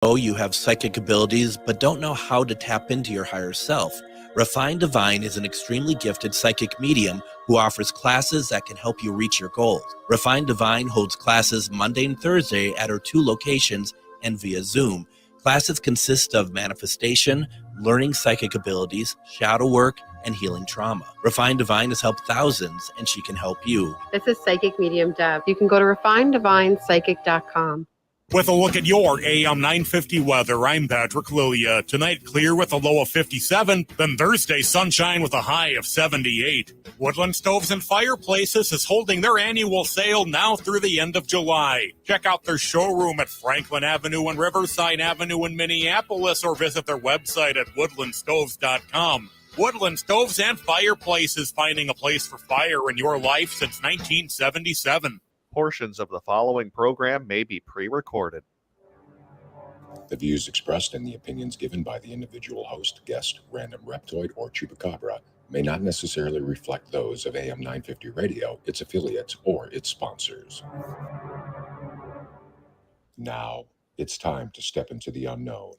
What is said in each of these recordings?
You have psychic abilities, but don't know how to tap into your higher self. Refined Divine is an extremely gifted psychic medium who offers classes that can help you reach your goals. Refined Divine holds classes Monday and Thursday at her 2 locations and via Zoom. Classes consist of manifestation, learning psychic abilities, shadow work, and healing trauma. Refined Divine has helped thousands, and she can help you. This is Psychic Medium Deb. You can go to refineddivinepsychic.com. With a look at your AM 950 weather, I'm Patrick Lilia. Tonight, clear with a low of 57. Then Thursday, sunshine with a high of 78. Woodland Stoves and Fireplaces is holding their annual sale now through the end of July. Check out their showroom at Franklin Avenue and Riverside Avenue in Minneapolis, or visit their website at woodlandstoves.com. Woodland Stoves and Fireplaces, finding a place for fire in your life since 1977. Portions of the following program may be pre-recorded. The views expressed and the opinions given by the individual host, guest, random reptoid, or chupacabra may not necessarily reflect those of AM 950 Radio, its affiliates, or its sponsors. Now, it's time to step into the unknown.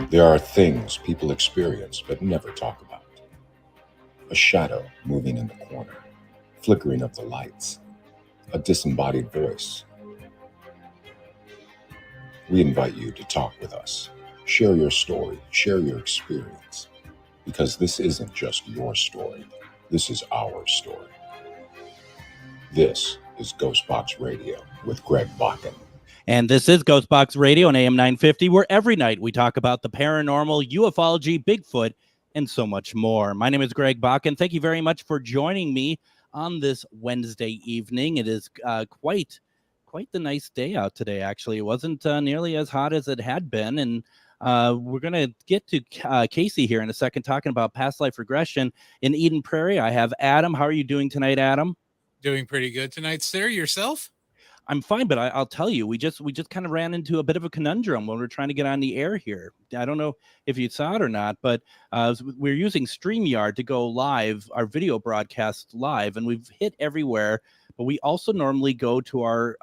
There are things people experience but never talk about. A shadow moving in the corner, flickering of the lights, a disembodied voice. We invite you to talk with us. Share your story, share your experience, because this isn't just your story, this is our story. This is GhostBox Radio with Greg Bakun. And this is GhostBox Radio on AM 950, where every night we talk about the paranormal, ufology, Bigfoot, and so much more. My name is Greg Bakun. Thank you very much for joining me on this Wednesday evening. It is quite the nice day out today, actually. It wasn't nearly as hot as it had been, and we're going to get to Casey here in a second, talking about Past Life Regression in Eden Prairie. I have Adam. How are you doing tonight, Adam? Doing pretty good tonight, sir. Yourself? I'm fine, but I'll tell you, we just kind of ran into a bit of a conundrum when we were trying to get on the air here. I don't know if you saw it or not, but we're using StreamYard to go live, our video broadcast live, and we've hit everywhere. But we also normally go to our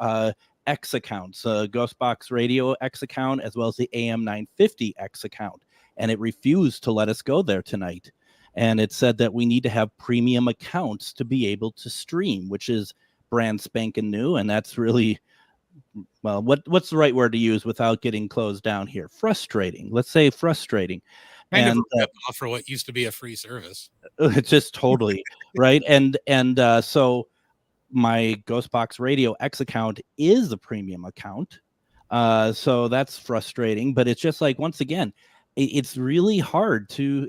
X accounts, GhostBox Radio X account, as well as the AM 950 X account, and it refused to let us go there tonight. And it said that we need to have premium accounts to be able to stream, which is brand spanking new, and that's really, well, what's the right word to use without getting closed down here? Frustrating. Let's say frustrating. Kind of a rip-off for what used to be a free service. It's just totally right. And so my GhostBox Radio X account is a premium account. So that's frustrating, but it's just like, once again, it's really hard to,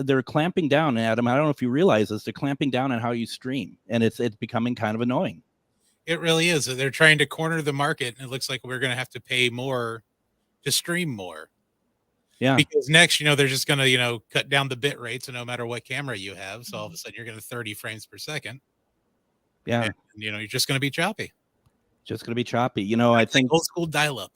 they're clamping down, Adam. I don't know if you realize this, they're clamping down on how you stream, and it's becoming kind of annoying. It really is. They're trying to corner the market, and it looks like we're going to have to pay more to stream more. Yeah. Because next, they're just going to, cut down the bit rate. So no matter what camera you have, so all of a sudden you're going to 30 frames per second. Yeah. And, you're just going to be choppy. I think old school dial up.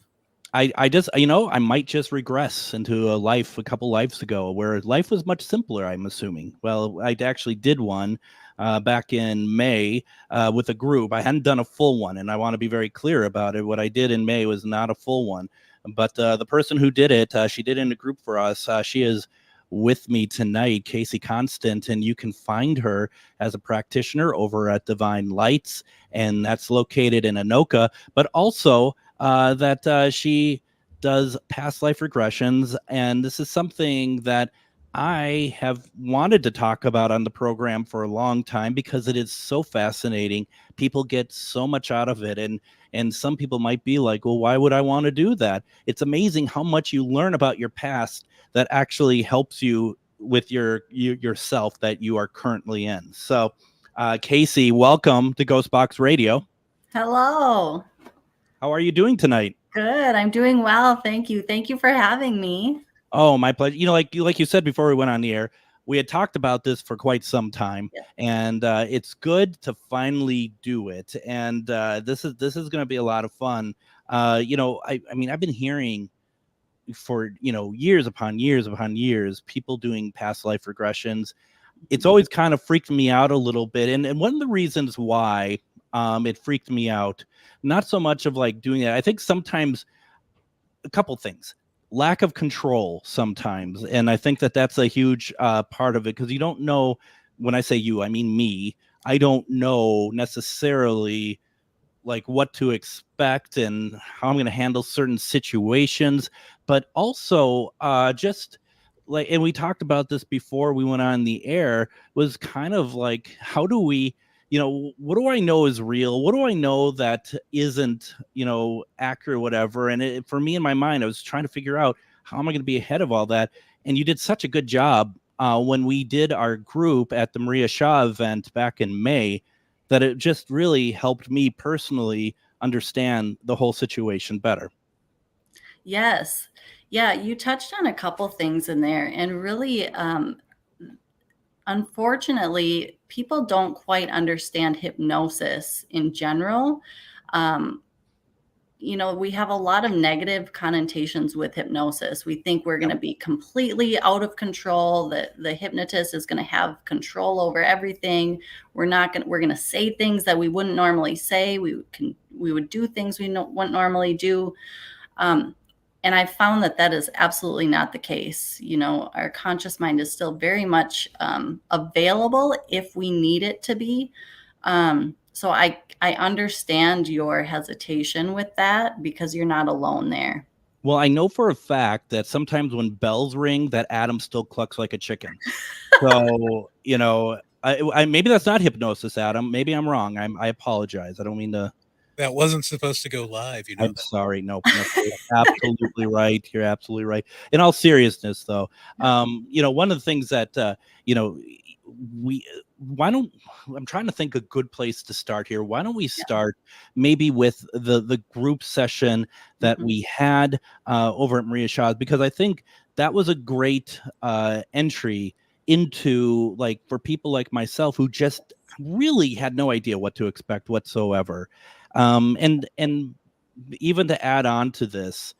I just, I might just regress into a couple lives ago where life was much simpler, I'm assuming. Well, I actually did one back in May with a group. I hadn't done a full one, and I want to be very clear about it. What I did in May was not a full one, but the person who did it, she did it in a group for us. She is with me tonight, Casey Constant, and you can find her as a practitioner over at Divine Lights, and that's located in Anoka, but also that she does Past Life Regressions, and this is something that I have wanted to talk about on the program for a long time because it is so fascinating. People get so much out of it, and some people might be like, well, why would I want to do that? It's amazing how much you learn about your past that actually helps you with yourself that you are currently in. So, Casey, welcome to GhostBox Radio. Hello. How are you doing tonight? Good. I'm doing well. Thank you. Thank you for having me. Oh, my pleasure. Like you said before we went on the air, we had talked about this for quite some time, and it's good to finally do it. And this is going to be a lot of fun. I mean, I've been hearing for years upon years people doing past life regressions. It's always kind of freaked me out a little bit, and one of the reasons why It freaked me out. Not so much of like doing that. I think sometimes a couple things. Lack of control sometimes. And I think that that's a huge part of it, because you don't know, when I say you, I mean me. I don't know necessarily like what to expect and how I'm going to handle certain situations, but also just like, and we talked about this before we went on the air, was kind of like, how do we, what do I know is real? What do I know that isn't, accurate, whatever? And for me, in my mind, I was trying to figure out, how am I going to be ahead of all that? And you did such a good job when we did our group at the Maria Shaw event back in May, that it just really helped me personally understand the whole situation better. Yes. Yeah, you touched on a couple things in there, and really, unfortunately, people don't quite understand hypnosis in general. We have a lot of negative connotations with hypnosis. We think we're going to be completely out of control, that the hypnotist is going to have control over everything. We're going to say things that we wouldn't normally say. We would do things we wouldn't normally do. And I found that is absolutely not the case. Our conscious mind is still very much available if we need it to be. So I understand your hesitation with that, because you're not alone there. Well, I know for a fact that sometimes when bells ring, that Adam still clucks like a chicken. So, I maybe that's not hypnosis, Adam. Maybe I'm wrong. I apologize. I don't mean to. That wasn't supposed to go live, I'm sorry. No, you're absolutely right. You're absolutely right. In all seriousness, though, one of the things that, I'm trying to think a good place to start here. Why don't we start maybe with the group session that we had over at Maria Shaw's, because I think that was a great entry into, like, for people like myself who just really had no idea what to expect whatsoever. And even to add on to this,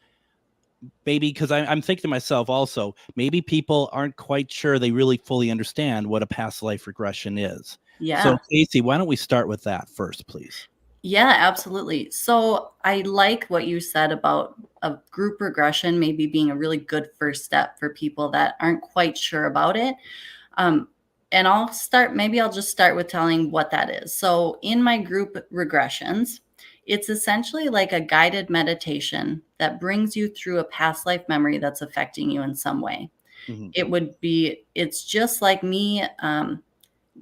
maybe because I'm thinking to myself also, maybe people aren't quite sure they really fully understand what a past life regression is. Yeah. So Casey, why don't we start with that first, please? Yeah, absolutely. So I like what you said about a group regression maybe being a really good first step for people that aren't quite sure about it. And I'll just start with telling what that is. So in my group regressions, it's essentially like a guided meditation that brings you through a past life memory that's affecting you in some way. Mm-hmm. It's just like me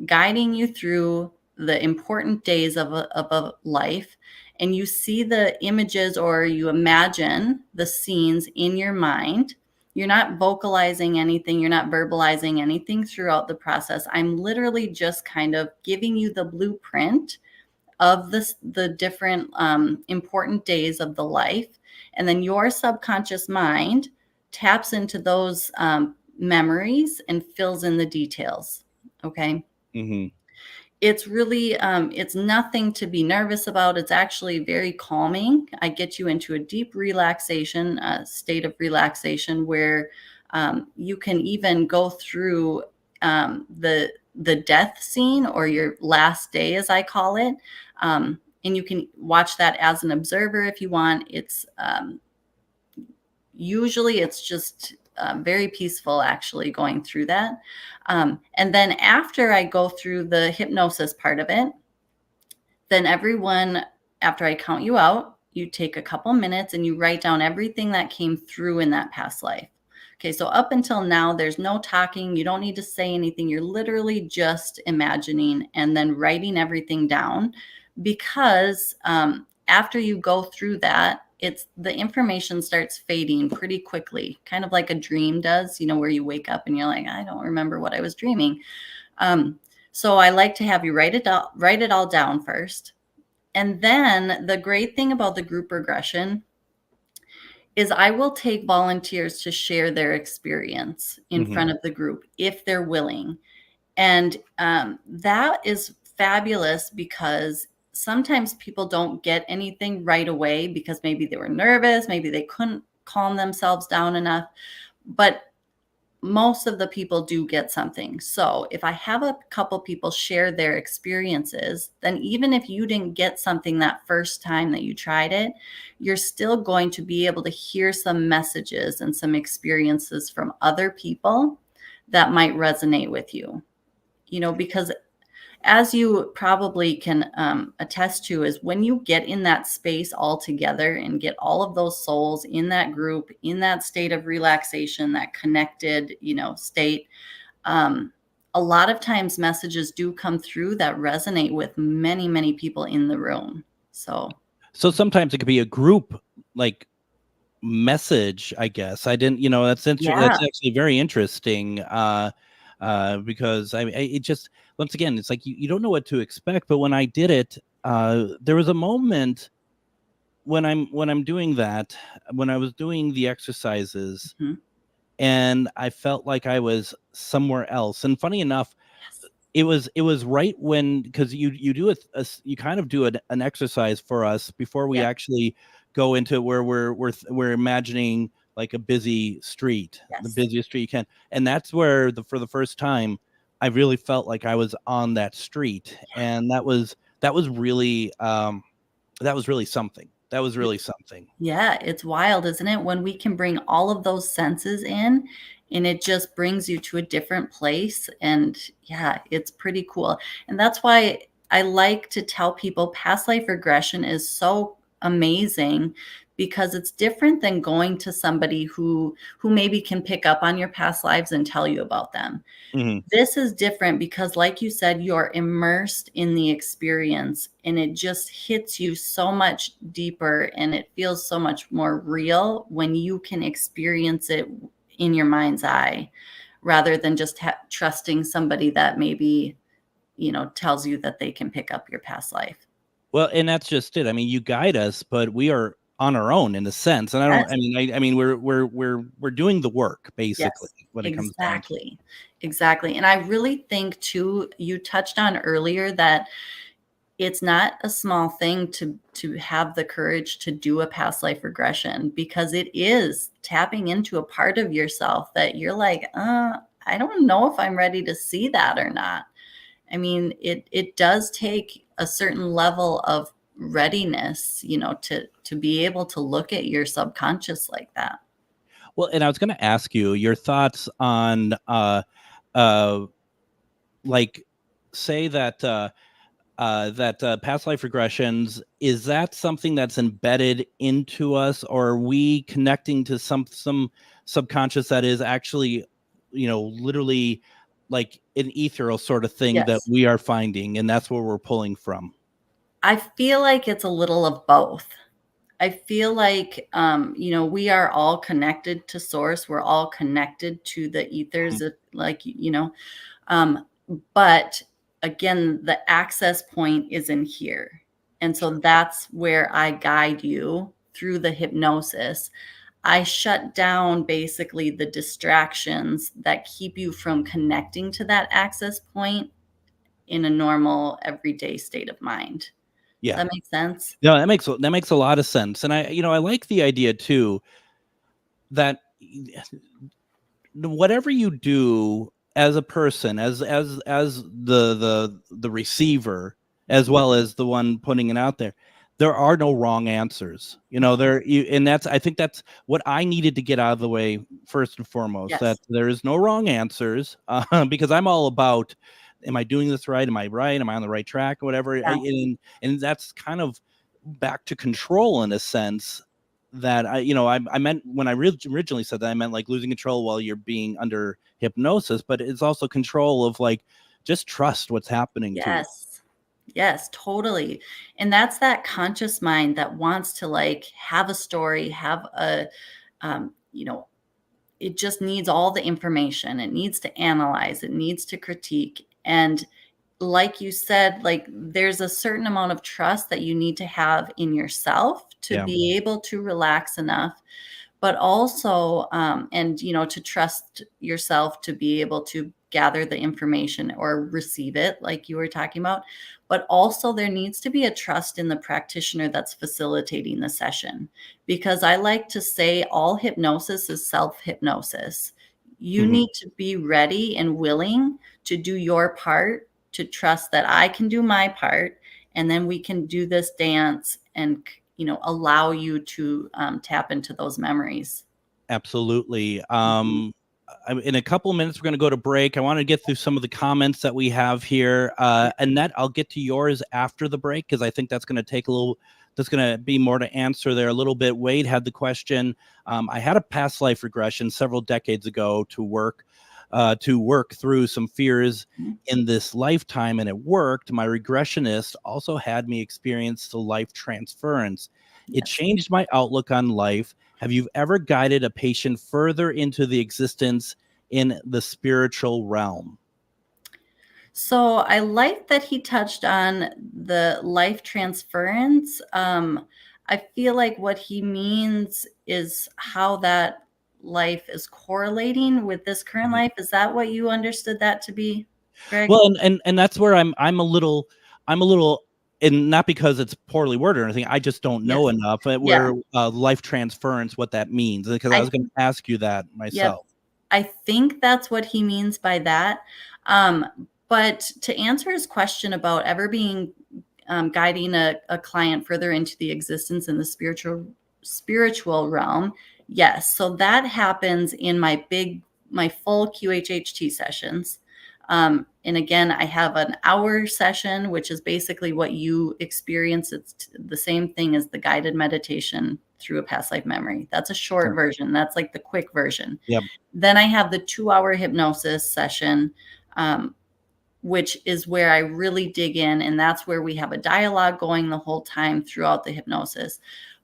guiding you through the important days of a life, and you see the images or you imagine the scenes in your mind. You're not vocalizing anything. You're not verbalizing anything throughout the process. I'm literally just kind of giving you the blueprint of the different important days of the life. And then your subconscious mind taps into those memories and fills in the details. Okay. Mm-hmm. It's really, it's nothing to be nervous about. It's actually very calming. I get you into a deep relaxation, state of relaxation, where you can even go through the death scene, or your last day, as I call it. And you can watch that as an observer if you want. It's usually it's just very peaceful, actually, going through that. And then after I go through the hypnosis part of it, then everyone, after I count you out, you take a couple minutes and you write down everything that came through in that past life. Okay, so up until now, there's no talking. You don't need to say anything. You're literally just imagining and then writing everything down, because after you go through that, the information starts fading pretty quickly, kind of like a dream does, where you wake up and you're like, I don't remember what I was dreaming. So I like to have you write it all down first. And then the great thing about the group regression is I will take volunteers to share their experience in front of the group if they're willing. And that is fabulous, because sometimes people don't get anything right away because maybe they were nervous, maybe they couldn't calm themselves down enough. But most of the people do get something. So if I have a couple people share their experiences, then even if you didn't get something that first time that you tried it, you're still going to be able to hear some messages and some experiences from other people that might resonate with you. Because as you probably can attest to, is when you get in that space all together and get all of those souls in that group, in that state of relaxation, that connected, state, a lot of times messages do come through that resonate with many, many people in the room. So sometimes it could be a group like message, I guess. I didn't, that's interesting. Yeah. That's actually very interesting. Because it just, once again, it's like you don't know what to expect. But when I did it, there was a moment when I'm doing that, when I was doing the exercises, and I felt like I was somewhere else. And funny enough, it was right when, because you do you kind of do an exercise for us before we actually go into where we're imagining like a busy street, the busiest street you can. And that's where for the first time, I really felt like I was on that street. And that was really something. That was really something. Yeah, it's wild, isn't it? When we can bring all of those senses in, and it just brings you to a different place. And yeah, it's pretty cool. And that's why I like to tell people past life regression is so amazing, because it's different than going to somebody who maybe can pick up on your past lives and tell you about them. This is different because, like you said, you're immersed in the experience, and it just hits you so much deeper, and it feels so much more real when you can experience it in your mind's eye, rather than just trusting somebody that maybe, tells you that they can pick up your past life. Well, and that's just it. I mean, you guide us, but we are on our own in a sense. And I mean, we're doing the work basically when it comes down to it. Exactly. And I really think too, you touched on earlier that it's not a small thing to have the courage to do a past life regression, because it is tapping into a part of yourself that you're like, I don't know if I'm ready to see that or not. I mean, it does take a certain level of readiness, to be able to look at your subconscious like that. Well, and I was going to ask you your thoughts on, like, say that past life regressions, is that something that's embedded into us, or are we connecting to some subconscious that is actually, literally like an ethereal sort of thing that we are finding, and that's where we're pulling from? I feel like it's a little of both. I feel like, we are all connected to source. We're all connected to the ethers, but again, the access point is in here. And so that's where I guide you through the hypnosis. I shut down basically the distractions that keep you from connecting to that access point in a normal everyday state of mind. Yeah. Does that make sense? No, that makes a lot of sense. And I like the idea too, that whatever you do as a person, as the receiver, as well as the one putting it out there are no wrong answers. And I think that's what I needed to get out of the way first and foremost, that there is no wrong answers, because I'm all about, am I doing this right? Am I right? Am I on the right track or whatever? Yeah. And that's kind of back to control in a sense, that I meant when I originally said that, I meant like losing control while you're being under hypnosis, but it's also control of like, just trust what's happening to you. Yes, totally. And that's that conscious mind that wants to like have a story, have a, it just needs all the information. It needs to analyze, it needs to critique. And like you said, like there's a certain amount of trust that you need to have in yourself to be able to relax enough, but also, to trust yourself to be able to gather the information or receive it, like you were talking about. But also there needs to be a trust in the practitioner that's facilitating the session, because I like to say all hypnosis is self-hypnosis. You need to be ready and willing to do your part, to trust that I can do my part, and then we can do this dance and, allow you to tap into those memories. Absolutely. In a couple of minutes, we're going to go to break. I want to get through some of the comments that we have here. Annette, I'll get to yours after the break because I think that's going to be more to answer there a little bit. Wade had the question. I had a past life regression several decades ago to work through some fears in this lifetime, and it worked. My regressionist also had me experience the life transference. It changed my outlook on life. Have you ever guided a patient further into the existence in the spiritual realm? So I like that he touched on the life transference. I feel like what he means is how that life is correlating with this current life. Is that what you understood that to be, Greg? Well, and that's where I'm a little, and not because it's poorly worded or anything. I just don't know enough where life transference, what that means, because I was going to ask you that myself. I think that's what he means by that. But to answer his question about ever being guiding a client further into the existence in the spiritual realm, yes. So that happens in my full QHHT sessions. And again, I have an hour session, which is basically what you experience. It's the same thing as the guided meditation through a past life memory. That's a short version. That's like the quick version. Yep. Then I have the 2-hour hypnosis session, which is where I really dig in. And that's where we have a dialogue going the whole time throughout the hypnosis.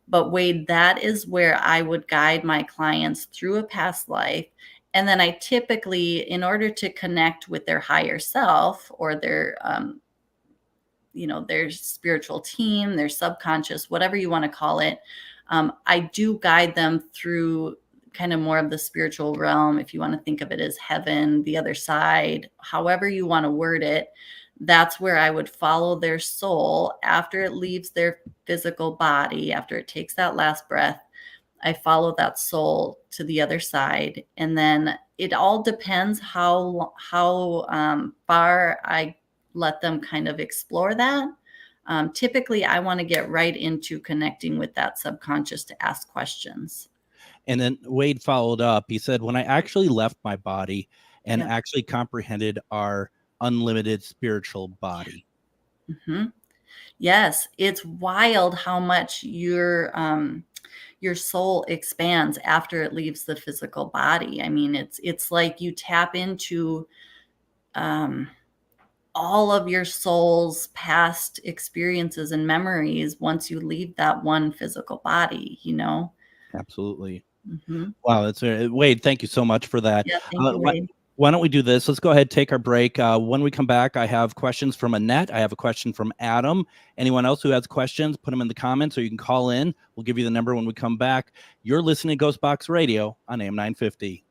But Wade, that is where I would guide my clients through a past life. And then I typically, in order to connect with their higher self or their, their spiritual team, their subconscious, whatever you want to call it, I do guide them through kind of more of the spiritual realm. If you want to think of it as heaven, the other side, however you want to word it, that's where I would follow their soul after it leaves their physical body, after it takes that last breath. I follow that soul to the other side. And then it all depends how far I let them kind of explore that. Typically, I want to get right into connecting with that subconscious to ask questions. And then Wade followed up. He said, when I actually left my body and actually comprehended our unlimited spiritual body. Mm-hmm. Yes, it's wild how much your soul expands after it leaves the physical body. I mean, it's like you tap into all of your soul's past experiences and memories once you leave that one physical body, Absolutely. Mm-hmm. Wow, that's Wade. Thank you so much for that. Yeah, thank you, Wade. Why don't we do this? Let's go ahead and take our break. When we come back, I have questions from Annette. I have a question from Adam. Anyone else who has questions, put them in the comments or you can call in. We'll give you the number when we come back. You're listening to GhostBox Radio on AM 950.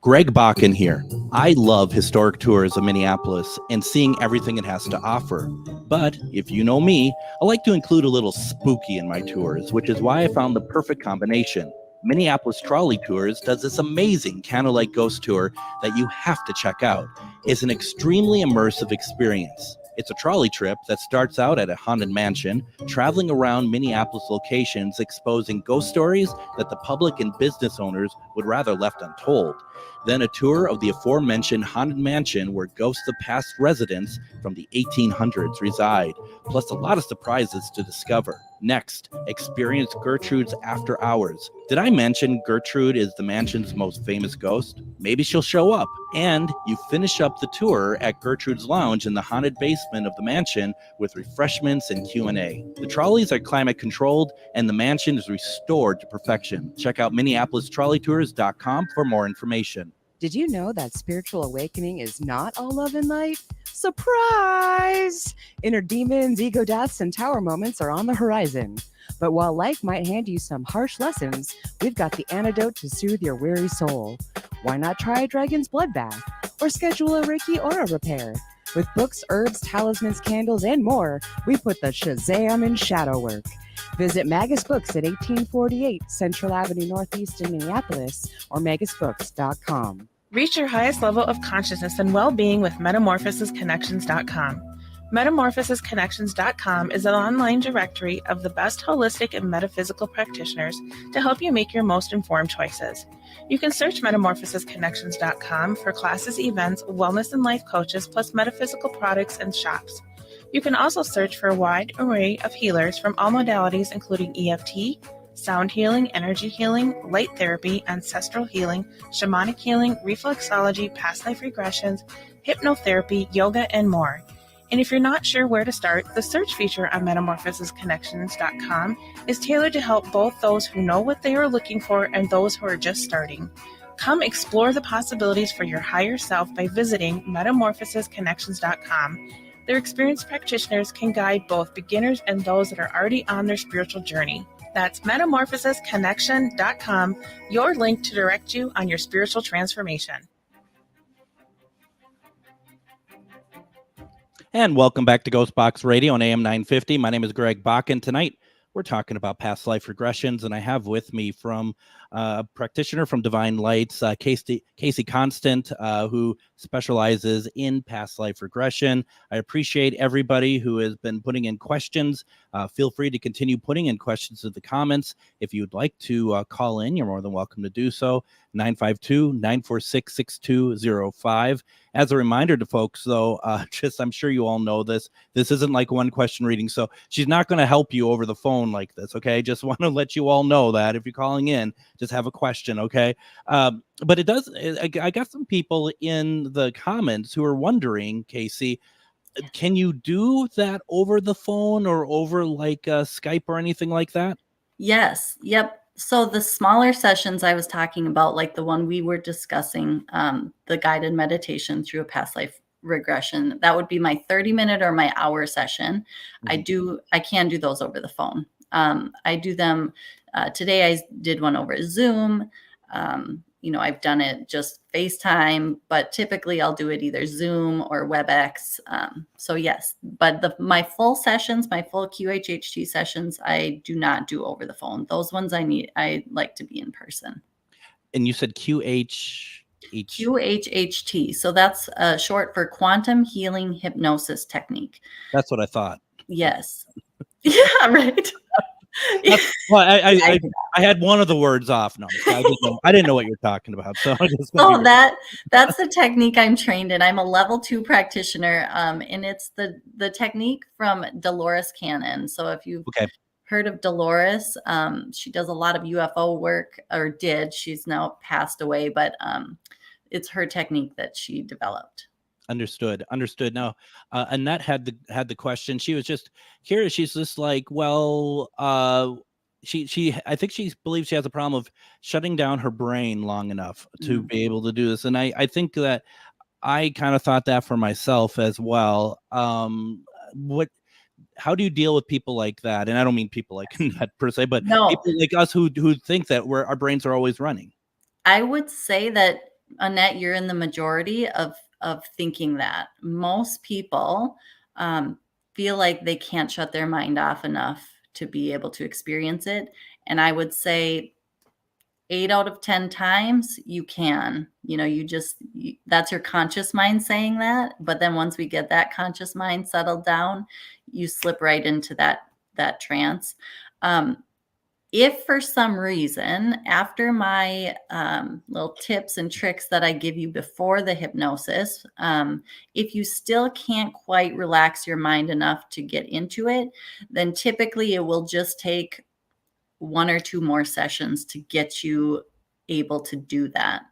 Greg Bakun here. I love historic tours of Minneapolis and seeing everything it has to offer. But if you know me, I like to include a little spooky in my tours, which is why I found the perfect combination. Minneapolis Trolley Tours does this amazing candlelight ghost tour that you have to check out. It's an extremely immersive experience. It's a trolley trip that starts out at a haunted mansion, traveling around Minneapolis locations, exposing ghost stories that the public and business owners would rather left untold. Then a tour of the aforementioned haunted mansion where ghosts of past residents from the 1800s reside, plus a lot of surprises to discover. Next, experience Gertrude's After Hours. Did I mention Gertrude is the mansion's most famous ghost? Maybe she'll show up. And you finish up the tour at Gertrude's Lounge in the haunted basement of the mansion with refreshments and Q&A. The trolleys are climate controlled and the mansion is restored to perfection. Check out MinneapolisTrolleyTours.com for more information. Did you know that spiritual awakening is not all love and light? Surprise! Inner demons, ego deaths, and tower moments are on the horizon. But while life might hand you some harsh lessons, we've got the antidote to soothe your weary soul. Why not try a dragon's blood bath or schedule a Reiki aura repair? With books, herbs, talismans, candles, and more, we put the Shazam in shadow work. Visit Magus Books at 1848 Central Avenue Northeast in Minneapolis or magusbooks.com. Reach your highest level of consciousness and well-being with metamorphosisconnections.com. Metamorphosisconnections.com is an online directory of the best holistic and metaphysical practitioners to help you make your most informed choices. You can search metamorphosisconnections.com for classes, events, wellness and life coaches, plus metaphysical products and shops. You can also search for a wide array of healers from all modalities, including EFT, sound healing, energy healing, light therapy, ancestral healing, shamanic healing, reflexology, past life regressions, hypnotherapy, yoga, and more. And if you're not sure where to start, the search feature on metamorphosisconnections.com is tailored to help both those who know what they are looking for and those who are just starting. Come explore the possibilities for your higher self by visiting metamorphosisconnections.com. Their experienced practitioners can guide both beginners and those that are already on their spiritual journey. That's metamorphosisconnection.com, your link to direct you on your spiritual transformation. And welcome back to GhostBox Radio on AM 950. My name is Greg Bakun. Tonight, we're talking about past life regressions, and I have with me from a practitioner from Divine Lights, Casey Constant, who specializes in past life regression. I appreciate everybody who has been putting in questions. Feel free to continue putting in questions in the comments. If you'd like to call in, you're more than welcome to do so. 952-946-6205. As a reminder to folks, though, I'm sure you all know this isn't like one question reading, so she's not going to help you over the phone like this, okay? Just want to let you all know that if you're calling in, just have a question, okay? But it does, I got some people in the comments who are wondering, Casey, can you do that over the phone or over like Skype or anything like that? Yes. Yep. So the smaller sessions I was talking about, like the one we were discussing, the guided meditation through a past life regression, that would be my 30-minute or my hour session. Mm-hmm. I can do those over the phone. I do them today. I did one over Zoom. I've done it just FaceTime, but typically I'll do it either Zoom or WebEx. So yes, but my full sessions, my full QHHT sessions, I do not do over the phone. Those ones I like to be in person. And you said QHHT. So that's short for Quantum Healing Hypnosis Technique. That's what I thought. Yes. Yeah, right. Well, I had one of the words off. No, I didn't know what you're talking about. So that's the technique I'm trained in. I'm a level 2 practitioner, and it's the technique from Dolores Cannon. So if you've heard of Dolores, she does a lot of UFO work, or did. She's now passed away, but it's her technique that she developed. Understood. Now, Annette had the question. She was just curious. She's just like, well, she I think she believes she has a problem of shutting down her brain long enough to be able to do this. And I think that I kind of thought that for myself as well. How do you deal with people like that? And I don't mean people like that per se, but people like us who think that our brains are always running. I would say that, Annette, you're in the majority of thinking that. Most people feel like they can't shut their mind off enough to be able to experience it. And I would say 8 out of 10 times you can. That's your conscious mind saying that. But then once we get that conscious mind settled down, you slip right into that trance. If for some reason, after my little tips and tricks that I give you before the hypnosis, if you still can't quite relax your mind enough to get into it, then typically it will just take 1 or 2 more sessions to get you able to do that.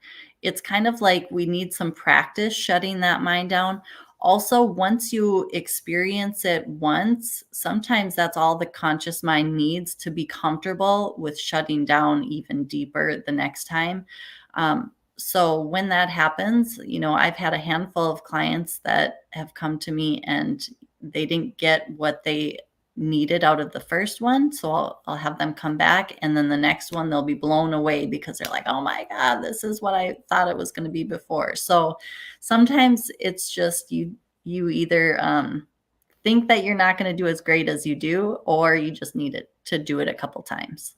It's kind of like we need some practice shutting that mind down. Also, once you experience it once, sometimes that's all the conscious mind needs to be comfortable with shutting down even deeper the next time. So when that happens, I've had a handful of clients that have come to me and they didn't get what they needed out of the first one. So I'll have them come back, and then the next one, they'll be blown away because they're like, oh my God, this is what I thought it was going to be before. So sometimes it's just, you you either think that you're not going to do as great as you do, or you just need it to do it a couple times.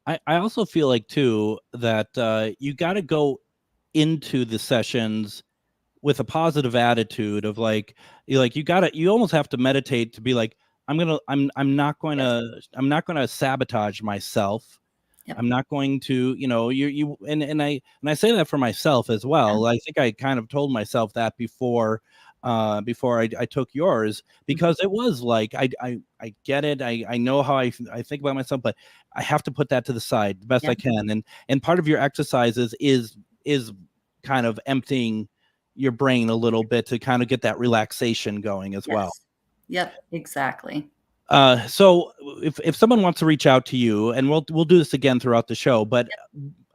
I also feel like too that you got to go into the sessions with a positive attitude of like you almost have to meditate to be like, I'm not going to sabotage myself. Yep. I'm not going to, and I say that for myself as well. I think I kind of told myself that before I took yours, because it was like, I get it. I know how I think about myself, but I have to put that to the side the best I can. And part of your exercises is kind of emptying your brain a little bit to kind of get that relaxation going as well. Yep, exactly. So if someone wants to reach out to you, and we'll do this again throughout the show, but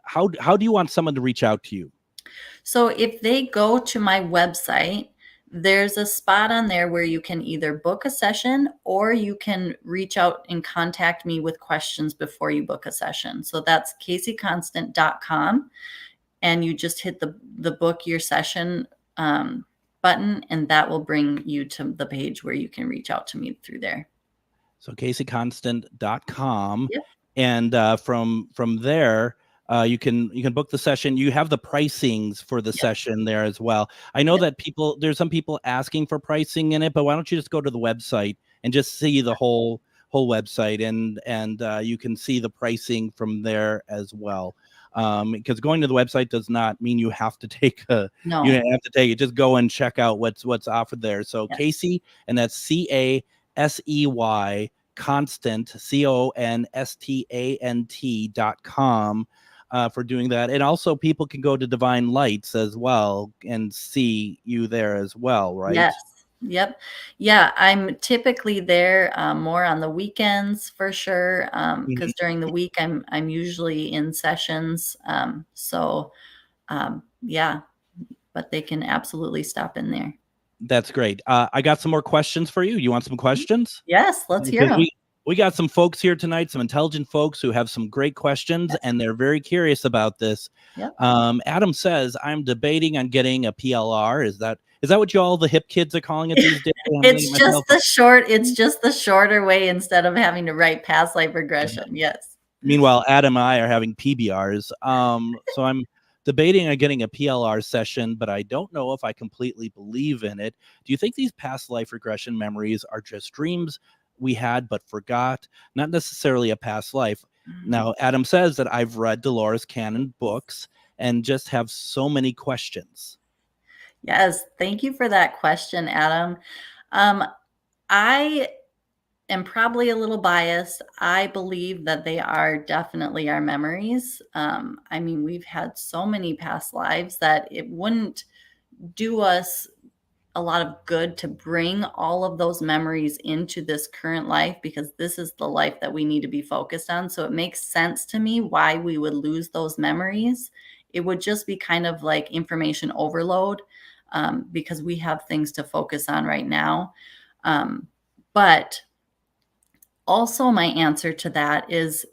how do you want someone to reach out to you? So if they go to my website, there's a spot on there where you can either book a session, or you can reach out and contact me with questions before you book a session. So that's CaseyConstant.com. And you just hit the book your session button, and that will bring you to the page where you can reach out to me through there. So CaseyConstant.com. Yep. And from there, you can book the session. You have the pricings for the session there as well. I know that there's some people asking for pricing in it, but why don't you just go to the website and just see the whole website, and you can see the pricing from there as well. Because going to the website does not mean you have to take you don't have to take it. Just go and check out what's offered there. So Casey, and that's CASEY Constant CONSTANT.com for doing that. And also people can go to Divine Lights as well and see you there as well, right? Yes. Yep. Yeah, I'm typically there more on the weekends for sure, because during the week I'm usually in sessions. Yeah, but they can absolutely stop in there. That's great. I got some more questions for you. You want some questions? Yes, let's hear them. We got some folks here tonight, some intelligent folks who have some great questions, and they're very curious about this. Yep. Adam says, I'm debating on getting a PLR. Is that what all the hip kids are calling it these days? It's just the shorter way instead of having to write past life regression. Yes. Meanwhile, Adam and I are having PBRs. So I'm debating on getting a PLR session, but I don't know if I completely believe in it. Do you think these past life regression memories are just dreams we had but forgot, not necessarily a past life? Now, Adam says that I've read Dolores Cannon books and just have so many questions. Yes, thank you for that question, Adam. I am probably a little biased. I believe that they are definitely our memories. I mean, we've had so many past lives that it wouldn't do us a lot of good to bring all of those memories into this current life, because this is the life that we need to be focused on. So it makes sense to me why we would lose those memories. It would just be kind of like information overload, because we have things to focus on right now. But also my answer to that is,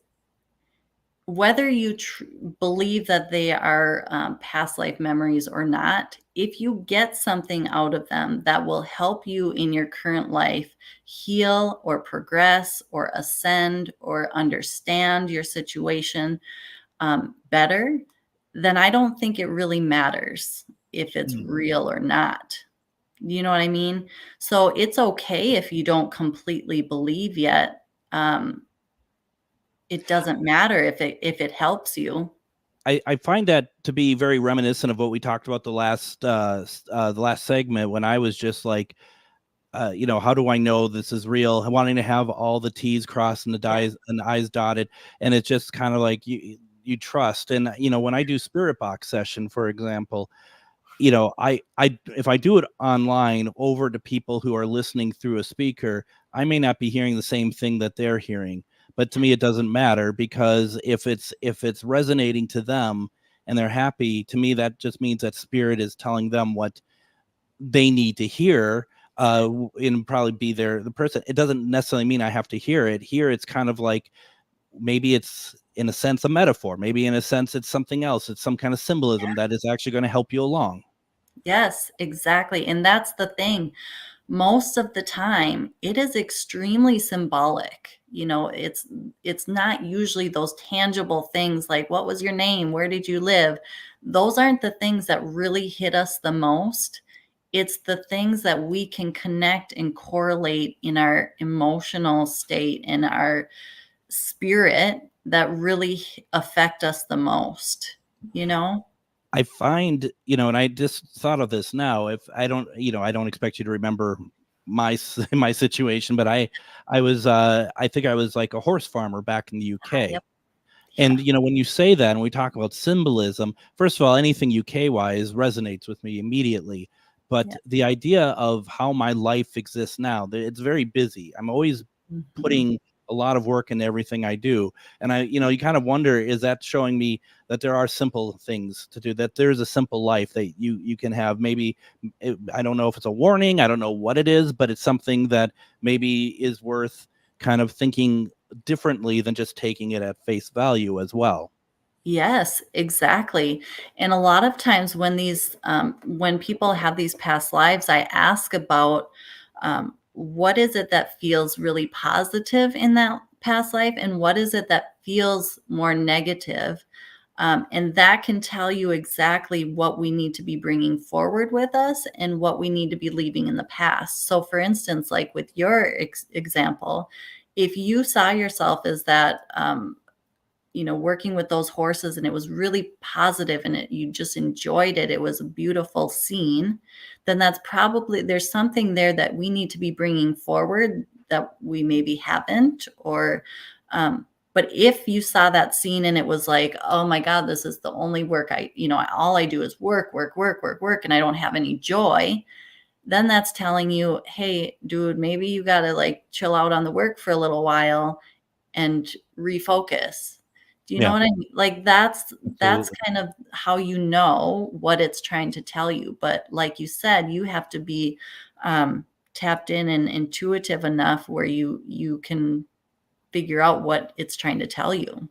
whether you believe that they are past life memories or not, if you get something out of them that will help you in your current life heal or progress or ascend or understand your situation better, then I don't think it really matters if it's real or not. You know what I mean? So it's okay if you don't completely believe yet. It doesn't matter if it helps you. I find that to be very reminiscent of what we talked about the last segment, when I was just like, how do I know this is real? Wanting to have all the T's crossed and the I's dotted, and it's just kind of like you trust. And when I do Spirit Box session, for example, I if I do it online over to people who are listening through a speaker, I may not be hearing the same thing that they're hearing. But to me, it doesn't matter, because if it's resonating to them and they're happy, to me, that just means that spirit is telling them what they need to hear, and probably be the person. It doesn't necessarily mean I have to hear it. Here, it's kind of like, maybe it's in a sense a metaphor. Maybe in a sense it's something else. It's some kind of symbolism that is actually going to help you along. Yes, exactly. And that's the thing. Most of the time, it is extremely symbolic. It's not usually those tangible things like, what was your name? Where did you live? Those aren't the things that really hit us the most. It's the things that we can connect and correlate in our emotional state and our spirit that really affect us the most, you know? I find, and I just thought of this now. If I don't, I don't expect you to remember my my situation, but I think I was like a horse farmer back in the UK. Yep. And when you say that and we talk about symbolism, first of all, anything UK wise resonates with me immediately. But the idea of how my life exists now, it's very busy. I'm always putting a lot of work into everything I do. And you kind of wonder, is that showing me that there are simple things to do, that there's a simple life that you can have? Maybe, I don't know if it's a warning, I don't know what it is, but it's something that maybe is worth kind of thinking differently than just taking it at face value as well. Yes, exactly. And a lot of times when when people have these past lives, I ask about what is it that feels really positive in that past life, and what is it that feels more negative. And that can tell you exactly what we need to be bringing forward with us and what we need to be leaving in the past. So, for instance, like with your example, if you saw yourself as that, working with those horses and it was really positive and you just enjoyed it, it was a beautiful scene, then there's something there that we need to be bringing forward that we maybe haven't. But if you saw that scene and it was like, oh my God, this is the only work all I do is work, and I don't have any joy, then that's telling you, hey, dude, maybe you got to like chill out on the work for a little while and refocus. Do you know what I mean? Like that's kind of how you know what it's trying to tell you. But like you said, you have to be tapped in and intuitive enough where you can figure out what it's trying to tell you.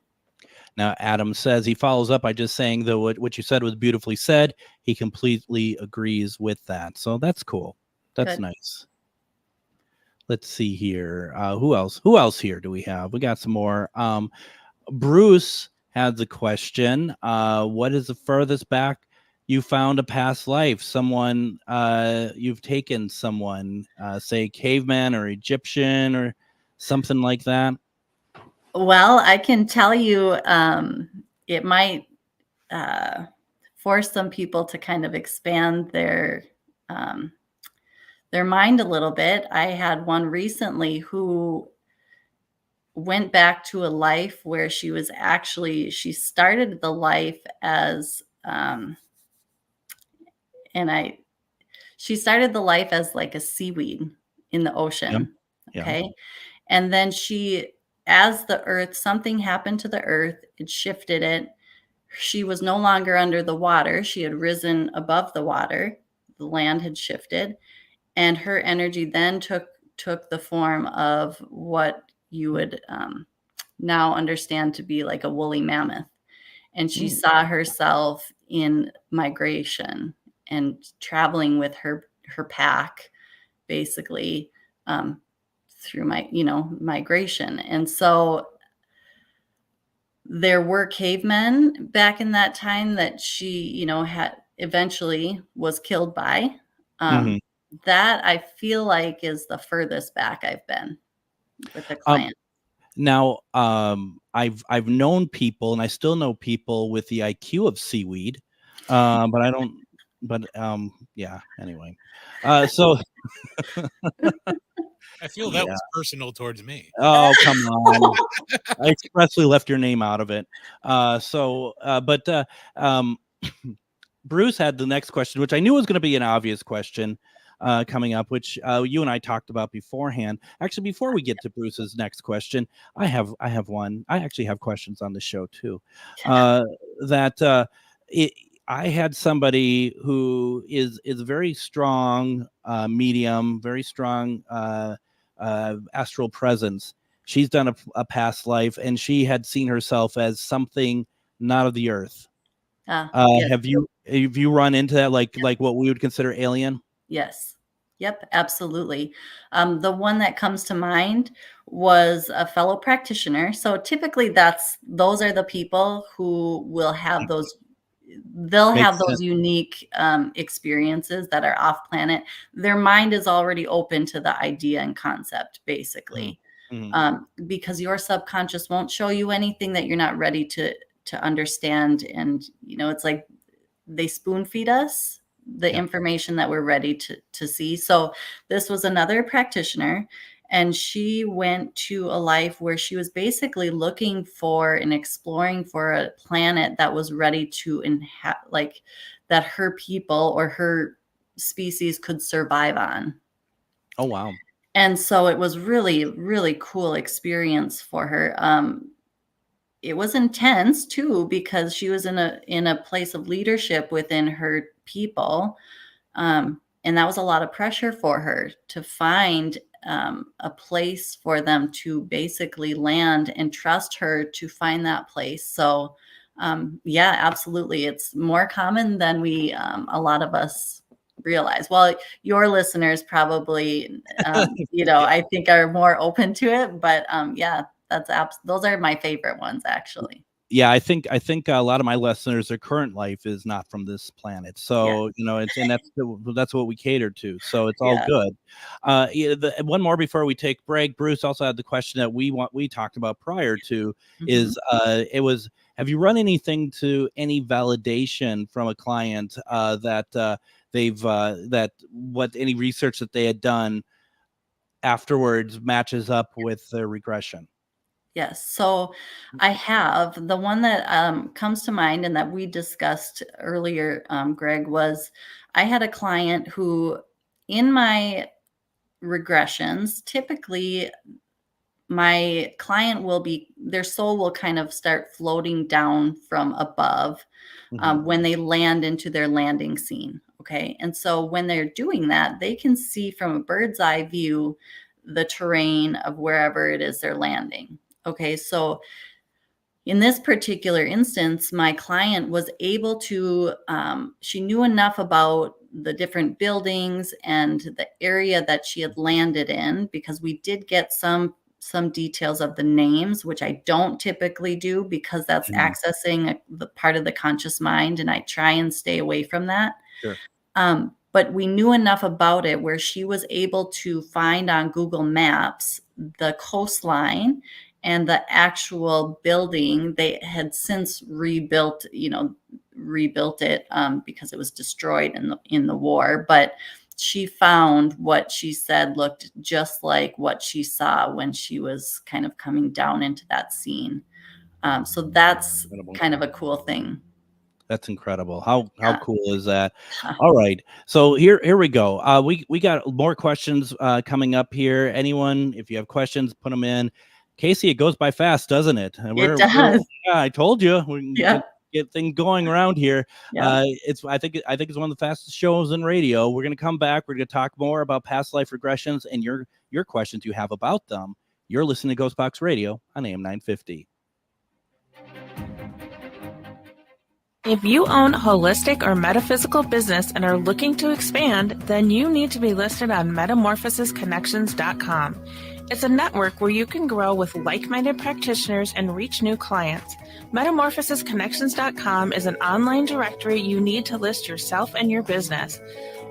Now, Adam says, he follows up by just saying, though, what you said was beautifully said. He completely agrees with that. So that's cool. That's Good. nice. Let's see here. Who else here do we have? We got some more. Bruce had the question, what is the furthest back you found a past life? Someone, you've taken someone, say caveman or Egyptian or something like that? Well, I can tell you it might force some people to kind of expand their mind a little bit. I had one recently who went back to a life where she started the life as she started the life as like a seaweed in the ocean. Yep. Okay. And then as the earth, something happened to the earth, it shifted it. She was no longer under the water. She had risen above the water. The land had shifted. And her energy then took the form of what you would now understand to be like a woolly mammoth. And she saw herself in migration and traveling with her pack, basically, through migration. And so there were cavemen back in that time that she, had eventually was killed by. That I feel like is the furthest back I've been with a client. Now, I've known people, and I still know people with the IQ of seaweed, but I don't. But yeah. Anyway, so I feel that was personal towards me. Oh, come on! I expressly left your name out of it. Bruce had the next question, which I knew was going to be an obvious question coming up, which you and I talked about beforehand. Actually, before we get to Bruce's next question, I have one. I actually have questions on the show too. I had somebody who is very strong medium, very strong astral presence. She's done a past life, and she had seen herself as something not of the earth. Yes. If you run into that, like what we would consider alien? Yes. Yep, absolutely. The one that comes to mind was a fellow practitioner. So typically those are the people who will have those, they'll Makes have those sense. unique experiences that are off planet. Their mind is already open to the idea and concept, basically. Because your subconscious won't show you anything that you're not ready to understand. And, it's like they spoon feed us the information that we're ready to see. So this was another practitioner, and she went to a life where she was basically looking for and exploring for a planet that was ready to that her people or her species could survive on. Oh, wow. And so it was really, really cool experience for her. It was intense too, because she was in a place of leadership within her people. And that was a lot of pressure for her to find a place for them to basically land and trust her to find that place. So yeah, absolutely. It's more common than a lot of us realize. Well, your listeners probably, I think are more open to it, but yeah, those are my favorite ones, actually. Yeah, I think a lot of my listeners, their current life is not from this planet. So, that's what we cater to. So it's all good. One more before we take break. Bruce also had the question that we talked about prior to is have you run anything to any validation from a client that they've any research that they had done afterwards matches up with their regression? Yes. So I have the one that comes to mind and that we discussed earlier, Greg, was I had a client who in my regressions, typically my client their soul will kind of start floating down from above when they land into their landing scene. Okay. And so when they're doing that, they can see from a bird's eye view the terrain of wherever it is they're landing. Okay, so in this particular instance, my client was able to, she knew enough about the different buildings and the area that she had landed in, because we did get some details of the names, which I don't typically do because that's accessing the part of the conscious mind, and I try and stay away from that. Sure. But we knew enough about it where she was able to find on Google Maps the coastline and the actual building. They had since rebuilt it because it was destroyed in the war. But she found what she said looked just like what she saw when she was kind of coming down into that scene. So that's kind of a cool thing. That's incredible. How cool is that? All right. So here we go. We got more questions coming up here. Anyone, if you have questions, put them in. Casey, it goes by fast, doesn't it? It does. I told you. We get things going around here. Yeah. I think it's one of the fastest shows in radio. We're going to come back. We're going to talk more about past life regressions and your questions you have about them. You're listening to GhostBox Radio on AM 950. If you own a holistic or metaphysical business and are looking to expand, then you need to be listed on metamorphosisconnections.com. It's a network where you can grow with like-minded practitioners and reach new clients. Metamorphosisconnections.com is an online directory you need to list yourself and your business.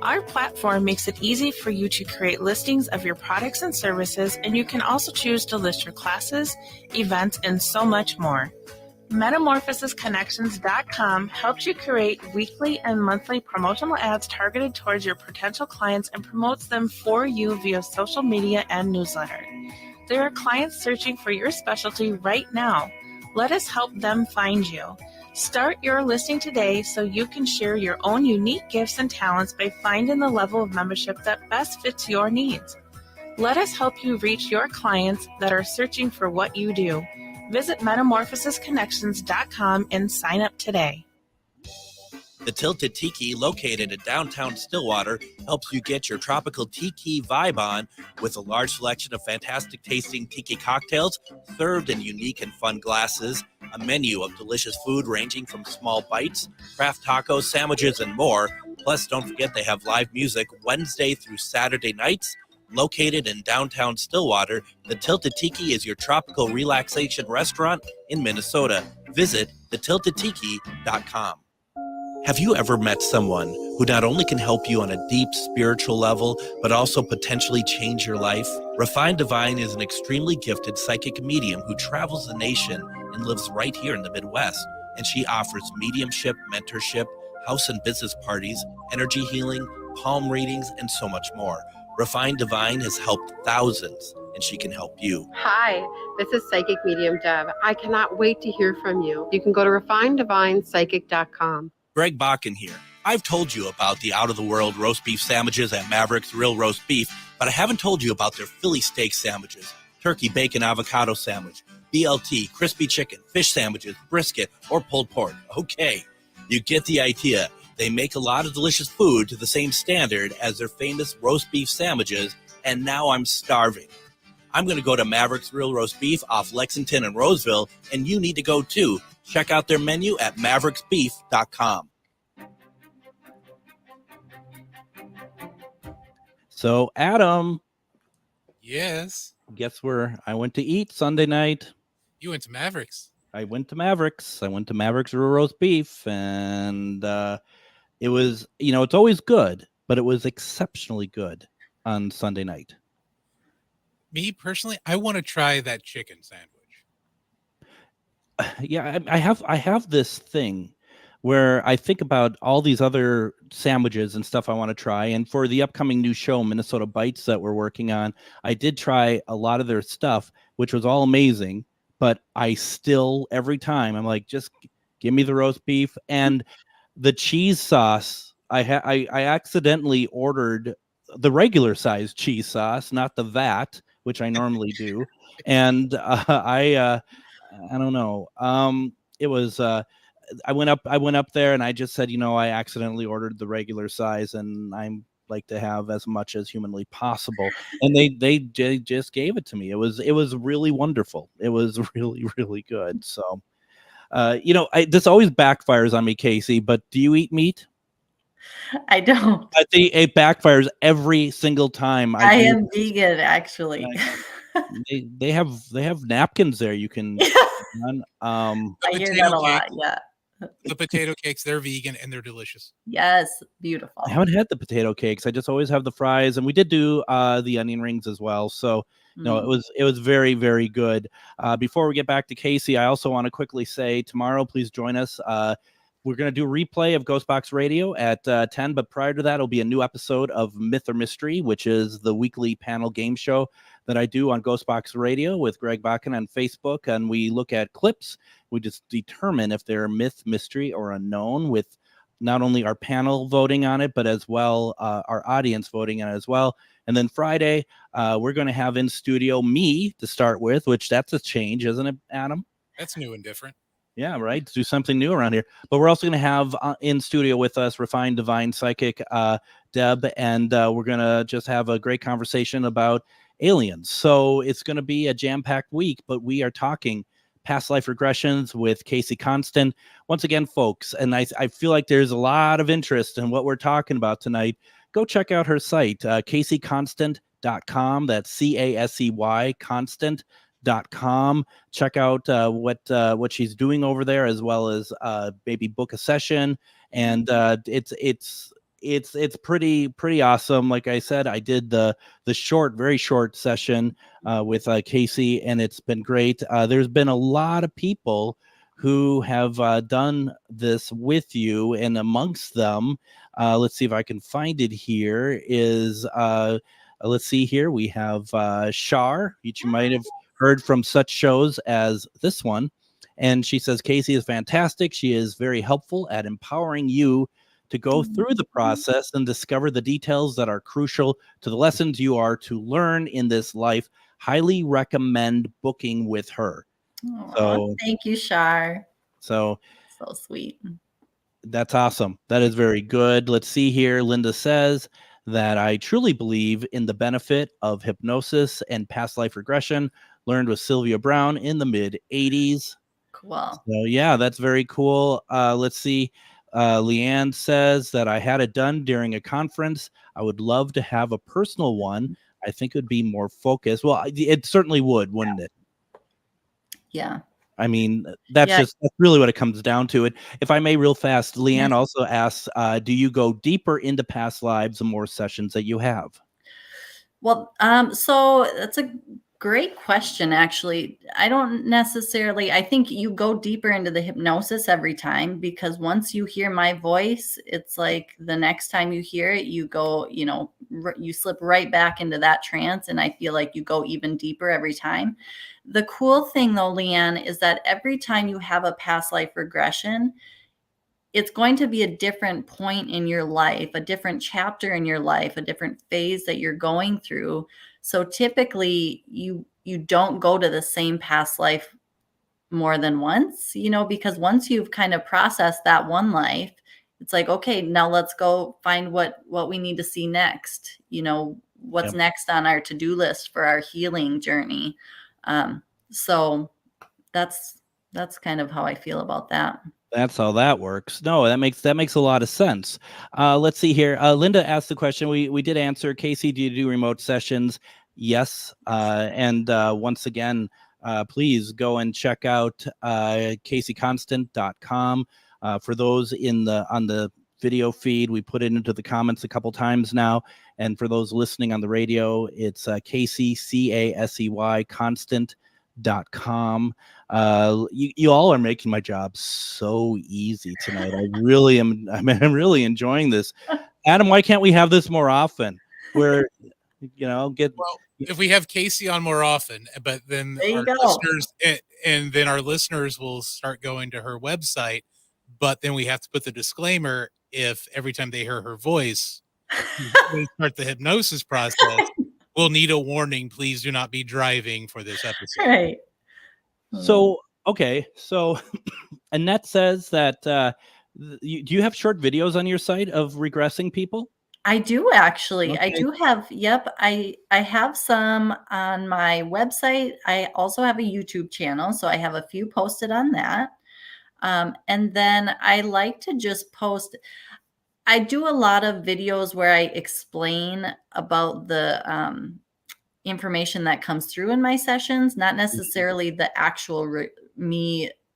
Our platform makes it easy for you to create listings of your products and services, and you can also choose to list your classes, events, and so much more. Metamorphosisconnections.com helps you create weekly and monthly promotional ads targeted towards your potential clients and promotes them for you via social media and newsletter. There are clients searching for your specialty right now. Let us help them find you. Start your listing today so you can share your own unique gifts and talents by finding the level of membership that best fits your needs. Let us help you reach your clients that are searching for what you do. Visit metamorphosisconnections.com and sign up today. The Tilted Tiki, located in downtown Stillwater, helps you get your tropical tiki vibe on with a large selection of fantastic tasting tiki cocktails served in unique and fun glasses, a menu of delicious food ranging from small bites, craft tacos, sandwiches, and more. Plus, don't forget they have live music Wednesday through Saturday nights. Located in downtown Stillwater, the Tilted Tiki is your tropical relaxation restaurant in Minnesota. Visit thetiltedtiki.com. Have you ever met someone who not only can help you on a deep spiritual level, but also potentially change your life? Refined Divine is an extremely gifted psychic medium who travels the nation and lives right here in the Midwest. And she offers mediumship, mentorship, house and business parties, energy healing, palm readings, and so much more. Refined Divine has helped thousands, and she can help you. Hi, this is Psychic Medium Deb. I cannot wait to hear from you. You can go to refineddivinepsychic.com. Greg Bakun here. I've told you about the out-of-the-world roast beef sandwiches at Maverick's Real Roast Beef, but I haven't told you about their Philly steak sandwiches, turkey, bacon, avocado sandwich, BLT, crispy chicken, fish sandwiches, brisket, or pulled pork. Okay, you get the idea. They make a lot of delicious food to the same standard as their famous roast beef sandwiches, and now I'm starving. I'm going to go to Maverick's Real Roast Beef off Lexington and Roseville, and you need to go too. Check out their menu at mavericksbeef.com. So, Adam. Yes. Guess where I went to eat Sunday night? You went to Mavericks. I went to Mavericks. I went to Mavericks Real Roast Beef, and it was, it's always good, but it was exceptionally good on Sunday night. Me personally, I want to try that chicken sandwich. Yeah, I have this thing where I think about all these other sandwiches and stuff I want to try. And for the upcoming new show, Minnesota Bites, that we're working on, I did try a lot of their stuff, which was all amazing. But I still, every time, I'm like, just give me the roast beef and the cheese sauce. I accidentally ordered the regular size cheese sauce, not the vat, which I normally do. And I don't know. It was. I went up there and I just said, I accidentally ordered the regular size, and I'm like to have as much as humanly possible, and they just gave it to me. It was really wonderful. It was really, really good. So this always backfires on me, Casey, but do you eat meat? I don't. It backfires every single time. I am vegan, actually. They have napkins there you can I hear that a lot. Yeah. The potato cakes, they're vegan and they're delicious. Yes, beautiful. I haven't had the potato cakes. I just always have the fries, and we did do the onion rings as well. So no, it was very, very good. Before we get back to Casey, I also want to quickly say tomorrow, please join us. We're going to do a replay of GhostBox Radio at 10, but prior to that, it'll be a new episode of Myth or Mystery, which is the weekly panel game show that I do on GhostBox Radio with Greg Bakun on Facebook, and we look at clips. We just determine if they're myth, mystery, or unknown, with not only our panel voting on it, but as well our audience voting on it as well. And then Friday, we're going to have in studio me to start with, which that's a change, isn't it, Adam? That's new and different. Yeah, right. To do something new around here. But we're also going to have in studio with us Refined Divine Psychic Deb, and we're going to just have a great conversation about aliens. So it's going to be a jam-packed week, but we are talking Past Life Regressions with Casey Constant. Once again, folks, and I feel like there's a lot of interest in what we're talking about tonight. Go check out her site, CaseyConstant.com. That's CASEY Constant.com. Check out what she's doing over there, as well as maybe book a session. And it's pretty awesome. Like I said, I did the very short session with Casey, and it's been great. There's been a lot of people who have done this with you, and amongst them, let's see if I can find it here, is let's see here, we have Shar, which you might have heard from such shows as this one. And she says, Casey is fantastic. She is very helpful at empowering you to go through the process and discover the details that are crucial to the lessons you are to learn in this life. Highly recommend booking with her. Aww, so thank you, Shar. So sweet. That's awesome. That is very good. Let's see here. Linda says that I truly believe in the benefit of hypnosis and past life regression learned with Sylvia Brown in the mid 80s. Cool. So yeah, that's very cool. Let's see. Leanne says that I had it done during a conference. I would love to have a personal one. I think it would be more focused. Well, it certainly would, wouldn't it? Yeah. I mean, that's really what it comes down to. It. If I may, real fast, Leanne also asks, do you go deeper into past lives the more sessions that you have? Well, so that's a great question, actually. I don't necessarily, I think you go deeper into the hypnosis every time, because once you hear my voice, it's like the next time you hear it, you go, you slip right back into that trance. And I feel like you go even deeper every time. The cool thing though, Leanne, is that every time you have a past life regression, it's going to be a different point in your life, a different chapter in your life, a different phase that you're going through. So typically you don't go to the same past life more than once, because once you've kind of processed that one life, it's like, okay, now let's go find what we need to see next. What's next on our to-do list for our healing journey. So that's kind of how I feel about that. That's how that works. No, that makes a lot of sense. Let's see here. Linda asked the question. We did answer. Casey, do you do remote sessions? Yes. And once again, please go and check out CaseyConstant.com. For those on the video feed, we put it into the comments a couple times now. And for those listening on the radio, it's Casey, CASEY, Constant.com. You all are making my job so easy tonight. I really am. I'm really enjoying this. Adam, why can't we have this more often? Where if we have Casey on more often, but then our listeners will start going to her website, but then we have to put the disclaimer: if every time they hear her voice, they start the hypnosis process, we'll need a warning. Please do not be driving for this episode. Right. So, okay. So Annette says that do you have short videos on your site of regressing people? I do actually. Okay. I do have. Yep. I have some on my website. I also have a YouTube channel. So I have a few posted on that. And then I like to just post. I do a lot of videos where I explain about the information that comes through in my sessions, not necessarily the actual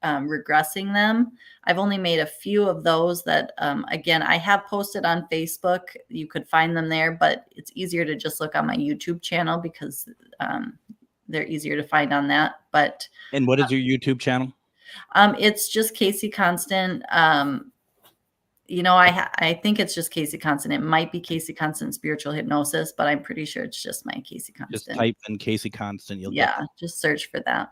regressing them. I've only made a few of those that, again, I have posted on Facebook. You could find them there, but it's easier to just look on my YouTube channel because they're easier to find on that. And what is your YouTube channel? It's just Casey Constant. I think it's just Casey Constant. It might be Casey Constant Spiritual Hypnosis, but I'm pretty sure it's just my Casey Constant. Just type in Casey Constant. Just search for that.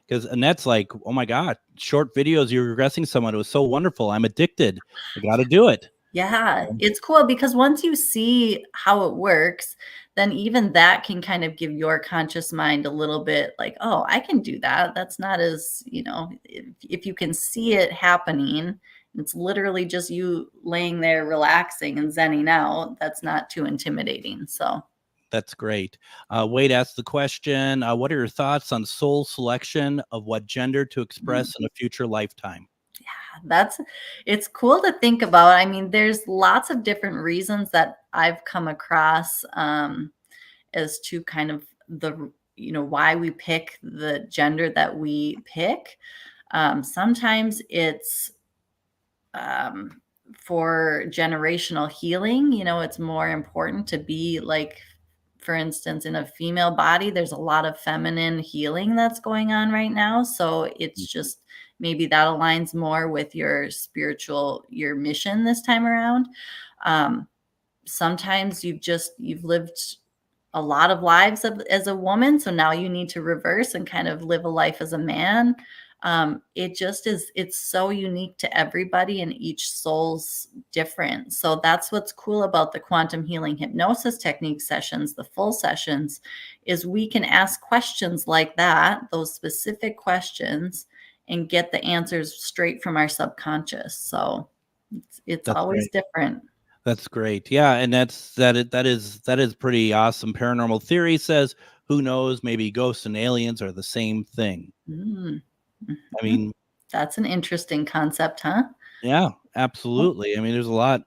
Because Annette's like, oh my God, short videos, you're regressing someone. It was so wonderful. I'm addicted. I got to do it. Yeah, it's cool because once you see how it works, then even that can kind of give your conscious mind a little bit like, oh, I can do that. That's not as, if you can see it happening, it's literally just you laying there relaxing and zenning out. That's not too intimidating. So that's great. Wade asked the question, what are your thoughts on soul selection of what gender to express in a future lifetime? Yeah, it's cool to think about. I mean, there's lots of different reasons that I've come across as to kind of the, why we pick the gender that we pick. Sometimes it's for generational healing. It's more important to be like, for instance, in a female body, there's a lot of feminine healing that's going on right now. So it's just maybe that aligns more with your mission this time around. Sometimes you've lived a lot of lives as a woman. So now you need to reverse and kind of live a life as a man. It's so unique to everybody and each soul's different. So that's what's cool about the quantum healing hypnosis technique sessions, the full sessions, is we can ask questions like that, those specific questions, and get the answers straight from our subconscious. So It's That's always great. different. That's great. Yeah, and that is pretty awesome. Paranormal Theory says, who knows, maybe ghosts and aliens are the same thing. I mean, that's an interesting concept, huh? Yeah, absolutely. I mean, there's a lot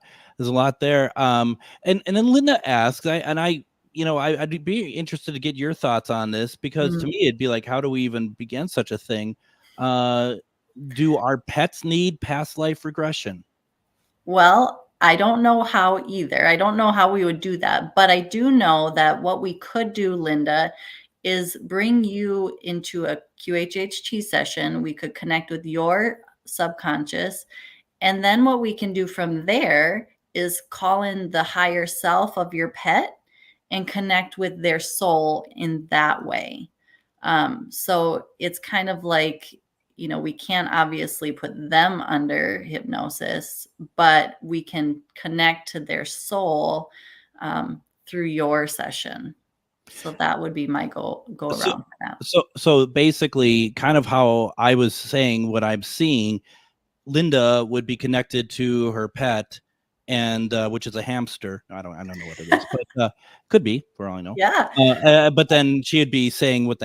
there. And then Linda asks, I'd be interested to get your thoughts on this, because to me it'd be like, how do we even begin such a thing? Do our pets need past life regression? Well, I don't know how either. I don't know how we would do that, but I do know that what we could do, Linda, is bring you into a QHHT session. We could connect with your subconscious. And then what we can do from there is call in the higher self of your pet and connect with their soul in that way. So it's kind of like, we can't obviously put them under hypnosis, but we can connect to their soul through your session. So that would be my go around for that. So basically, kind of how I was saying what I'm seeing, Linda would be connected to her pet, and which is a hamster. I don't know what it is, but could be, for all I know. Yeah. But then she'd be saying what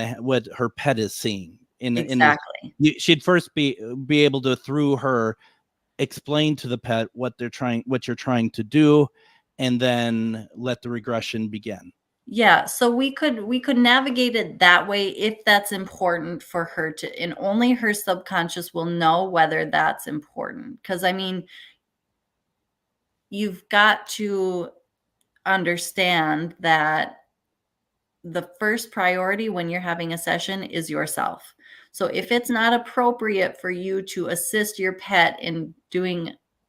her pet is seeing. Exactly. She'd first be able to, through her, explain to the pet what you're trying to do, and then let the regression begin. Yeah, so we could navigate it that way if that's important for her to, and only her subconscious will know whether that's important. Because I mean, you've got to understand that the first priority when you're having a session is yourself. So if it's not appropriate for you to assist your pet in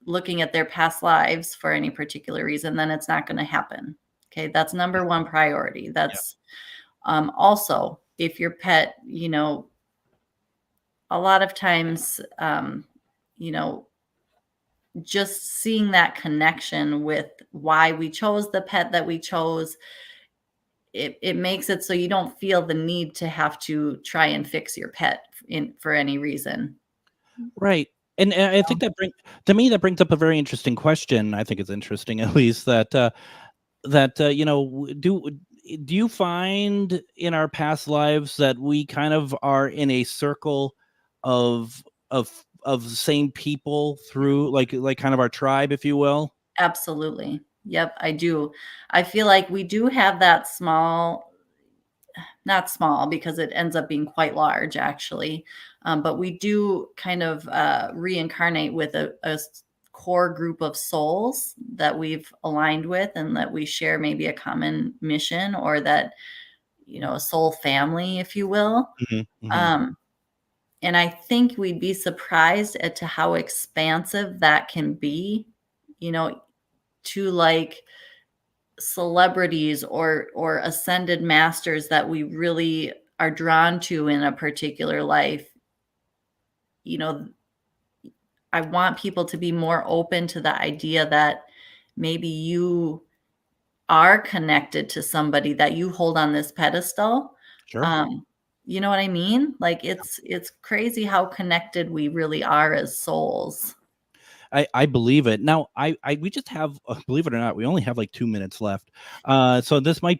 looking at their past lives for any particular reason, then it's not going to happen. Okay, that's number one priority. That's also, if your pet, a lot of times, just seeing that connection with why we chose the pet that we chose, it makes it so you don't feel the need to have to try and fix your pet for any reason. Right. And I think that brings up a very interesting question. I think it's interesting, at least, that do you find in our past lives that we kind of are in a circle of the same people through like kind of our tribe, if you will? Absolutely. Yep, I do. I feel like we do have that not small, because it ends up being quite large, actually. But we do kind of reincarnate with a core group of souls that we've aligned with, and that we share maybe a common mission, or that, a soul family, if you will. And I think we'd be surprised to how expansive that can be, to like celebrities or ascended masters that we really are drawn to in a particular life. I want people to be more open to the idea that maybe you are connected to somebody that you hold on this pedestal. Sure. You know what I mean? Like it's crazy how connected we really are as souls. I believe it. Now, we just have, believe it or not, we only have like 2 minutes left. So this might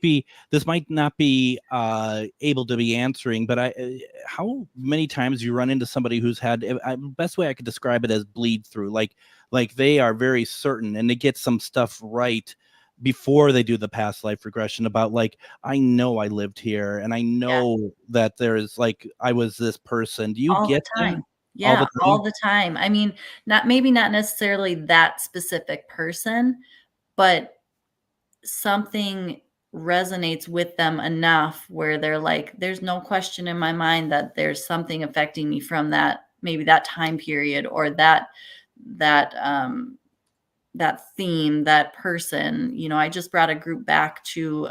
not be able to be answering, but how many times you run into somebody who's had, best way I could describe it as bleed through, like they are very certain and they get some stuff right before they do the past life regression about, like, I know I lived here and I know that there's like, I was this person. Do you all get the time? that? Yeah, all the time. I mean, maybe not necessarily that specific person, but something resonates with them enough where they're like, there's no question in my mind that there's something affecting me from that, maybe that time period, or that theme, that person. I just brought a group back to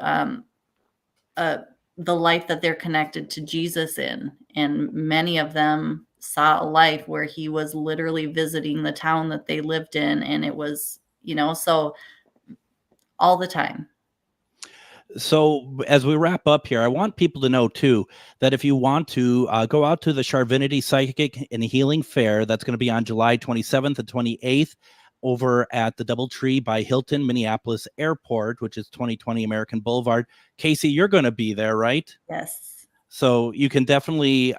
the life that they're connected to Jesus in, and many of them saw a life where he was literally visiting the town that they lived in, and it was, so all the time. So as we wrap up here, I want people to know too that if you want to go out to the Charvinity Psychic and Healing Fair, that's going to be on July 27th and 28th. over at the DoubleTree by Hilton Minneapolis Airport, which is 2020 American Boulevard. Casey, you're going to be there, right? Yes. So you can definitely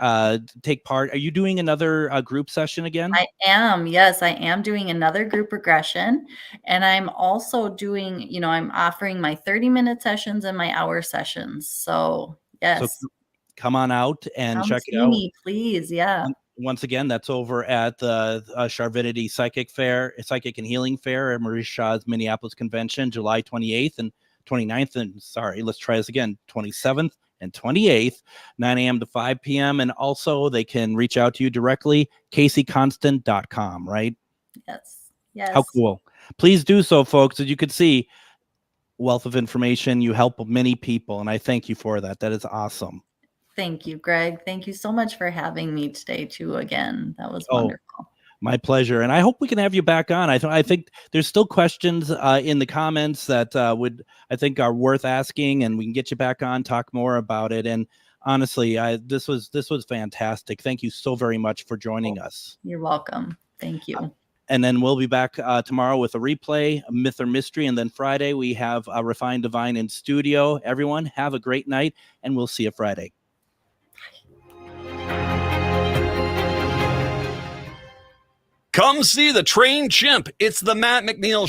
take part. Are you doing another group session again? I am. Yes, I am doing another group regression. And I'm also doing, I'm offering my 30-minute sessions and my hour sessions. So, yes. So come on out and check it out. Me, please. Yeah. Once again, that's over at the Charvinity Psychic and Healing Fair at Maurice Shaw's Minneapolis Convention, July 28th and 29th. And let's try this again, 27th and 28th, 9 a.m. to 5 p.m. And also they can reach out to you directly, CaseyConstant.com, right? Yes. Yes. How cool. Please do so, folks. As you can see, wealth of information. You help many people, and I thank you for that. That is awesome. Thank you, Greg. Thank you so much for having me today, too, again. That was wonderful. My pleasure. And I hope we can have you back on. I think there's still questions in the comments that I think are worth asking, and we can get you back on, talk more about it. And honestly, this was fantastic. Thank you so very much for joining us. You're welcome. Thank you. And then we'll be back tomorrow with a replay, a Myth or Mystery. And then Friday, we have Refined Divine in studio. Everyone, have a great night, and we'll see you Friday. Come see the trained chimp. It's the Matt McNeil